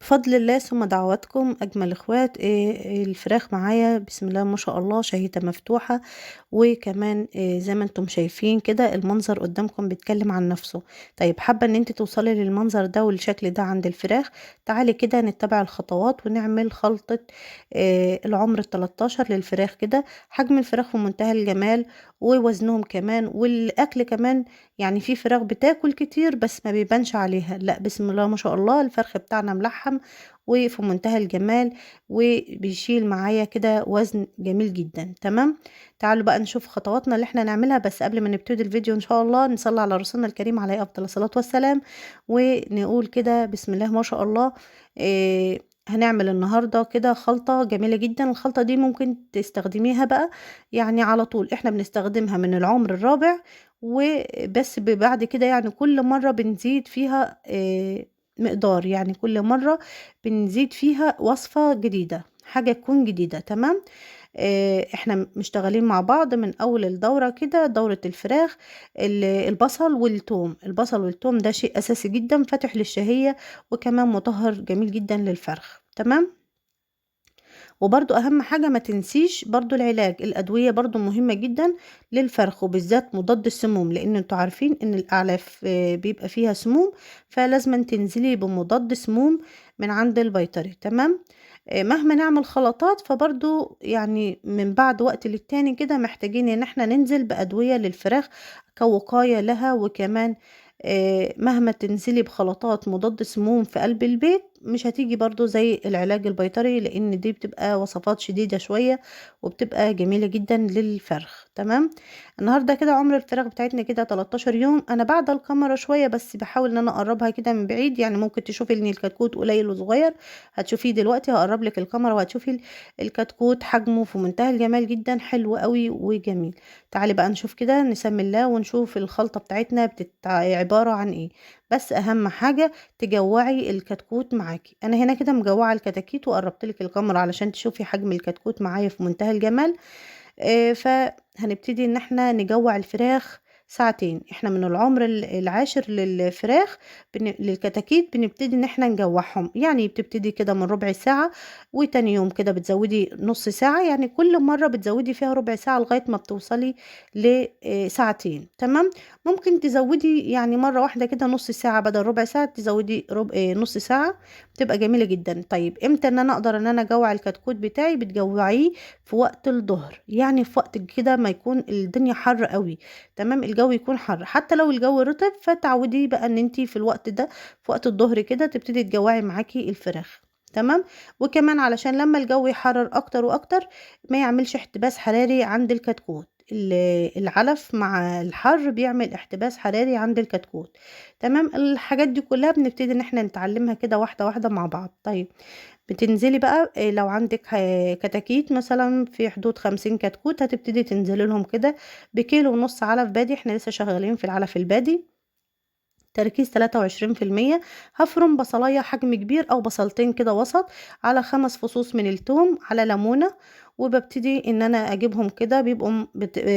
بفضل الله ثم دعواتكم أجمل إخوات الفراخ معايا بسم الله ما شاء الله شهيتة مفتوحة. وكمان زي ما انتم شايفين كده المنظر قدامكم بيتكلم عن نفسه. طيب حابة ان انت توصلي للمنظر ده والشكل ده عند الفراخ. تعالي كده نتبع الخطوات ونعمل خلطة العمر ال13 للفراخ كده. حجم الفراخ في منتهى الجمال ووزنهم كمان والأكل كمان. يعني في فراخ بتاكل كتير بس ما بيبانش عليها، لا بسم الله ما شاء الله الفرخ بتاعنا ملحم وفي منتهى الجمال. وبيشيل معايا كده وزن جميل جدا. تمام. تعالوا بقى نشوف خطواتنا اللي احنا نعملها، بس قبل ما نبتدي الفيديو ان شاء الله نصلي على رسولنا الكريم عليه افضل الصلاة والسلام. ونقول كده بسم الله ما شاء الله. هنعمل النهاردة كده خلطة جميلة جدا. الخلطة دي ممكن تستخدميها بقى يعني على طول، احنا بنستخدمها من العمر الرابع وبس. بعد كده يعني كل مرة بنزيد فيها مقدار، يعني كل مرة بنزيد فيها وصفة جديدة، حاجة تكون جديدة. تمام. احنا مشتغلين مع بعض من اول الدورة كده، دورة الفراخ. البصل والثوم، البصل والثوم ده شيء اساسي جدا فاتح للشهية وكمان مطهر جميل جدا للفرخ. تمام. وبرضو اهم حاجة ما تنسيش برضو العلاج، الادوية برضو مهمة جدا للفرخ وبالذات مضاد السموم، لان انتوا عارفين ان الاعلاف بيبقى فيها سموم، فلازم تنزلي بمضاد سموم من عند البيطري. تمام. مهما نعمل خلطات فبرضو يعني من بعد وقت للتاني كده محتاجين ان احنا ننزل بادوية للفراخ كوقاية لها. وكمان مهما تنزلي بخلطات مضاد سموم في قلب البيت مش هتيجي برضو زي العلاج البيطري، لان دي بتبقى وصفات شديدة شوية وبتبقى جميلة جدا للفرخ. تمام. النهاردة كده عمر الفراخ بتاعتنا كده 13 يوم. انا بعد الكاميرا شوية بس بحاول ان انا اقربها كده من بعيد، يعني ممكن تشوفي ان الكتكوت قليل وصغير، هتشوفيه دلوقتي هقرب لك الكاميرا وهتشوفي الكتكوت حجمه في منتهى الجمال جدا، حلو قوي وجميل. تعالي بقى نشوف كده، نسمي الله ونشوف الخلطة بتاعتنا عبارة عن ايه. بس اهم حاجة تجوعي الكتكوت معاكي. انا هنا كده مجوعة الكتاكيت وقربت لك الكاميرا علشان تشوفي حجم الكتكوت معايا في منتهى الجمال. فهنبتدي ان احنا نجوع الفراخ ساعتين. احنا من العمر العاشر للفراخ للكتاكيت بنبتدي ان احنا نجوعهم، يعني بتبتدي كده من ربع ساعة وتاني يوم كده بتزودي نص ساعة، يعني كل مرة بتزودي فيها ربع ساعة لغاية ما بتوصلي لساعتين. تمام. ممكن تزودي يعني مرة واحدة كده نص ساعة بدل ربع ساعة تزودي نص ساعة، بتبقى جميلة جدا. طيب امتى ان انا اقدر ان انا اجوع الكتكوت بتاعي؟ بتجوعيه في وقت الظهر، يعني في وقت كده ما يكون الدنيا حر قوي. تمام. الجو يكون حر حتى لو الجو رطب، فتعودي بقى ان انتي في الوقت ده في وقت الظهر كده تبتدي تجوعي معاكي الفراخ. تمام. وكمان علشان لما الجو يحرر اكتر واكتر ما يعملش احتباس حراري عند الكتكوت. العلف مع الحر بيعمل احتباس حراري عند الكتكوت. تمام. الحاجات دي كلها بنبتدي ان احنا نتعلمها كده واحدة واحدة مع بعض. طيب بتنزلي بقى لو عندك كتاكيت مثلا في حدود 50 كتكوت هتبتدي تنزلي لهم كده بكيلو ونص علف بادي. احنا لسه شغالين في العلف البادي، تركيز 23%. هفرم بصلاية حجم كبير او بصلتين كده وسط، على 5 فصوص من الثوم، على ليمونة. وببتدي ان انا اجيبهم كده بيبقوا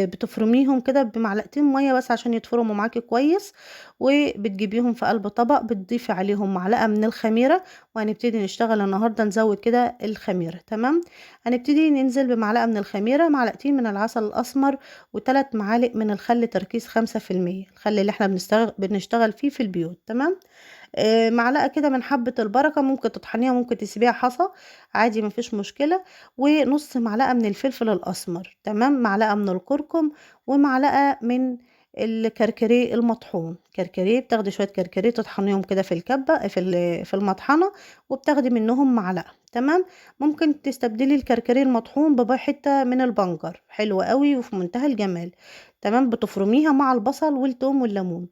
بتفرميهم كده بمعلقتين مية بس عشان يتفرموا معاكي كويس. وبتجيبيهم في قلب طبق، بتضيفي عليهم معلقة من الخميرة. وهنبتدي نشتغل النهاردة نزود كده الخميرة. تمام. هنبتدي ننزل بمعلقة من الخميرة، معلقتين من العسل الاسمر، و3 معالق من الخل تركيز 5%، الخل اللي احنا بنشتغل فيه في البيوت. تمام. معلقة كده من حبة البركة، ممكن تطحنيها ممكن تسيبيها حصى عادي مفيش مشكلة. ونص معلقة من الفلفل الأسمر. تمام. معلقة من الكركم، ومعلقة من الكركديه المطحون. كركديه، بتاخدي شوية كركديه تطحنيهم كده في الكبة في المطحنة وبتاخدي منهم معلقة. تمام. ممكن تستبدلي الكركديه المطحون حتة من البنجر، حلو قوي وفي منتهى الجمال. تمام. بتفرميها مع البصل والثوم والليمون.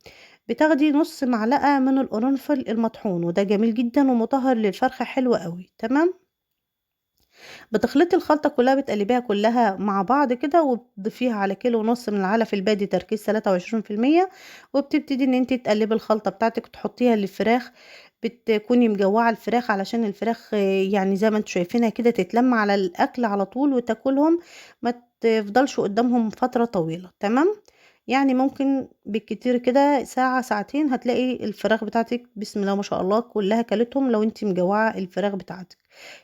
بتاخدي نص معلقة من القرنفل المطحون، وده جميل جدا ومطهر للفرخة، حلو قوي. تمام. بتخلطي الخلطة كلها، بتقلبيها كلها مع بعض كده وتضيفيها على كيلو ونص من العلف البادي تركيز 23%. وبتبتدي ان انت تقلبي الخلطة بتاعتك وتحطيها للفراخ. بتكوني مجوعة الفراخ علشان الفراخ يعني زي ما انتوا شايفينها كده تتلم على الاكل على طول وتاكلهم، ما تفضلش قدامهم فترة طويلة. تمام. يعني ممكن بالكتير كده ساعة ساعتين هتلاقي الفراخ بتاعتك بسم الله ما شاء الله كلها كلتهم. لو انت مجوعة الفراخ بتاعتك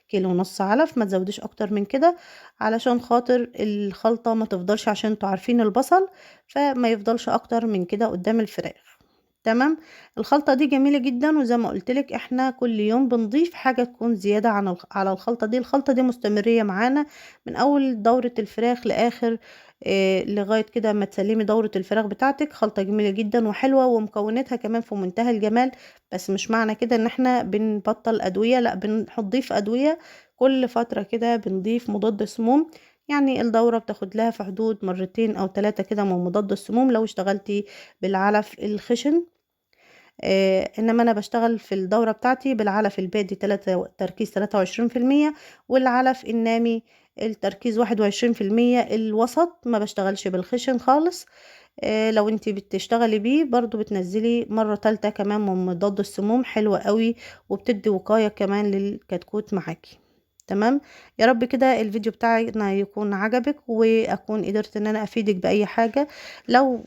كيلو ونص علف، ما تزوديش اكتر من كده علشان خاطر الخلطة ما تفضلش، عشان انتوا عارفين البصل فما يفضلش اكتر من كده قدام الفراخ. تمام. الخلطة دي جميلة جدا، وزي ما قلتلك احنا كل يوم بنضيف حاجة تكون زيادة عن على الخلطة دي. الخلطة دي مستمرية معانا من اول دورة الفراخ لاخر لغاية كده ما تسلمي دورة الفراخ بتاعتك. خلطة جميلة جدا وحلوة، ومكوناتها كمان في منتهى الجمال. بس مش معنى كده ان احنا بنبطل ادوية، لا، بنضيف ادوية كل فترة كده، بنضيف مضاد سموم. يعني الدورة بتاخد لها في حدود مرتين او 3 كده من مضاد السموم لو اشتغلتي بالعلف الخشن. انما انا بشتغل في الدورة بتاعتي بالعلف البادي تركيز 23%، والعلف النامي التركيز 21%. الوسط ما بشتغلش بالخشن خالص. لو انتي بتشتغلي بيه برضو بتنزلي مرة تالتة كمان من مضاد السموم، حلوة قوي وبتدي وقاية كمان للكتكوت معاكي. تمام. يا رب كده الفيديو بتاعنا يكون عجبك، واكون قدرت ان انا افيدك باي حاجة. لو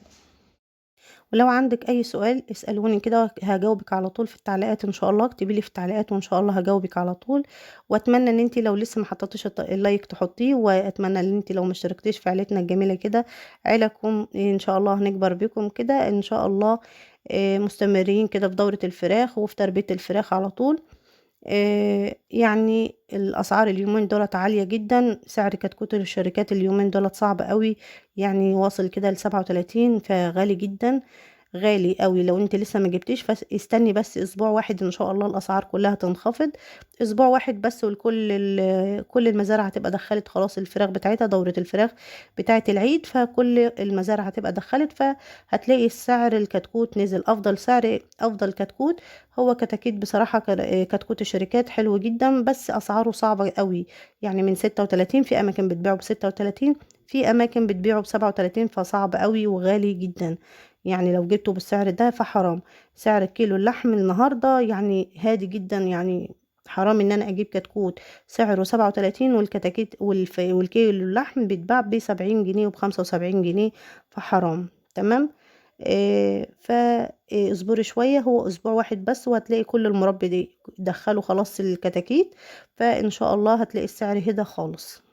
ولو عندك اي سؤال اسألوني كده، هجاوبك على طول في التعليقات ان شاء الله. اكتبي لي في التعليقات وان شاء الله هجاوبك على طول. واتمنى ان انتي لو لسه ما حطيتيش اللايك تحطيه، واتمنى ان انتي لو ما اشتركتيش في عيلتنا الجميلة كده، عيلكم ان شاء الله هنكبر بكم كده ان شاء الله. مستمرين كده في دورة الفراخ وفي تربية الفراخ على طول. يعني الأسعار اليومين دولت عالية جدا. سعر كتكوت الشركات اليومين دولت صعب قوي، يعني واصل كده ل37، فغالي جدا، غالي قوي. لو انت لسه ما جبتيش فاستني بس اسبوع واحد ان شاء الله الاسعار كلها تنخفض. اسبوع واحد بس، والكل كل المزارع هتبقى دخلت خلاص الفراخ بتاعتها، دورة الفراخ بتاعة العيد، فكل المزارع هتبقى دخلت، فهتلاقي السعر الكتكوت نزل. افضل سعر افضل كتكوت هو كتاكيت بصراحة. كتكوت الشركات حلو جدا بس أسعاره صعبة قوي. يعني من 36، في أماكن بتبيعه ب36، في أماكن بتبيعه ب37، فصعب قوي وغالي جدا. يعني لو جبته بالسعر ده فحرام. سعر الكيلو اللحم النهاردة يعني هادي جدا، يعني حرام ان انا اجيب كتكوت سعره 37، والكتاكيت والكيلو اللحم بيتباع ب70 جنيه وب75 جنيه، فحرام. تمام. فاصبري شوية، هو اسبوع واحد بس وهتلاقي كل المربي دي دخلوا خلاص الكتاكيت، فان شاء الله هتلاقي السعر هدا خالص.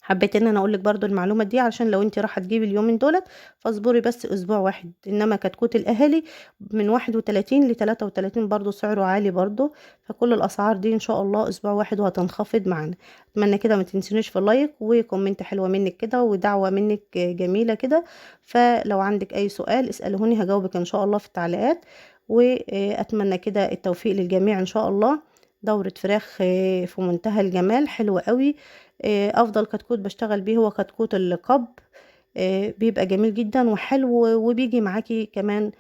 حبيت ان انا اقولك برضو المعلومة دي عشان لو انت رايحة تجيبي اليومين دولت فاصبري بس اسبوع واحد. انما كتكوت الاهالي من 31 ل33 برضو سعره عالي برضو. فكل الاسعار دي ان شاء الله اسبوع واحد وهتنخفض معانا. اتمنى كده ما تنسونيش في اللايك وكومنت حلوة منك كده ودعوة منك جميلة كده. فلو عندك اي سؤال اسألهوني هجاوبك ان شاء الله في التعليقات. واتمنى كده التوفيق للجميع ان شاء الله. دورة فراخ في منتهى الجمال، حلوة قوي. افضل كتكوت بشتغل بيه هو كتكوت القب. بيبقى جميل جدا وحلو، وبيجي معاكي كمان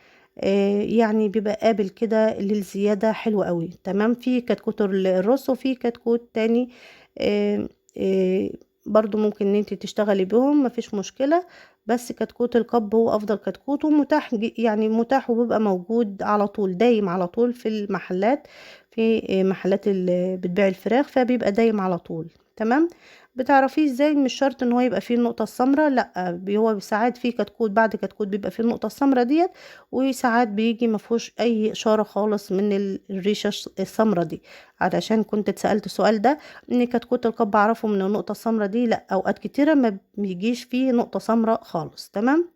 يعني بيبقى قابل كده للزيادة، حلو قوي. تمام. في كتكوت الرص وفي كتكوت تاني آه، آه، برضو ممكن ان انت تشتغلي بهم مفيش مشكلة. بس كتكوت القب هو افضل كتكوت ومتاح، يعني متاح وبيبقى موجود على طول دايم على طول في المحلات، في محلات اللي بتبيع الفراخ، فبيبقى دايم على طول. تمام. بتعرفيه ازاي؟ مش شرط ان هو يبقى فيه النقطة السمراء، لا، هو ساعات فيه كتكوت بعد كتكوت بيبقى فيه النقطة السمراء ديت، وساعات بيجي مفهوش اي اشارة خالص من الريشة السمراء دي. علشان كنت اتسألت السؤال ده، ان كتكوت القب اعرفه من النقطة السمراء دي، لا، اوقات كتيرة ما بيجيش فيه نقطة سمراء خالص. تمام.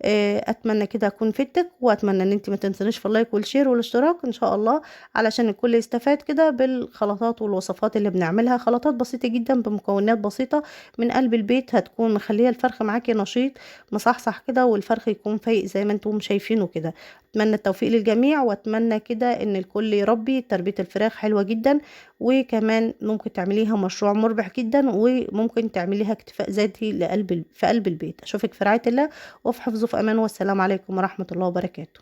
اتمنى كده اكون فدتك، واتمنى ان انت ما تنسونيش في اللايك والشير والاشتراك ان شاء الله، علشان الكل يستفاد كده بالخلطات والوصفات اللي بنعملها. خلطات بسيطة جدا بمكونات بسيطة من قلب البيت، هتكون مخلية الفرخ معاكي نشيط مصحصح كده، والفرخ يكون فايق زي ما انتم شايفينه كده. اتمنى التوفيق للجميع، واتمنى كده ان الكل يربي. تربية الفراخ حلوة جدا، وكمان ممكن تعمليها مشروع مربح جدا، وممكن تعمليها اكتفاء ذاتي في قلب البيت. اشوفك في رعاية الله وفي حفظه في امان، والسلام عليكم ورحمة الله وبركاته.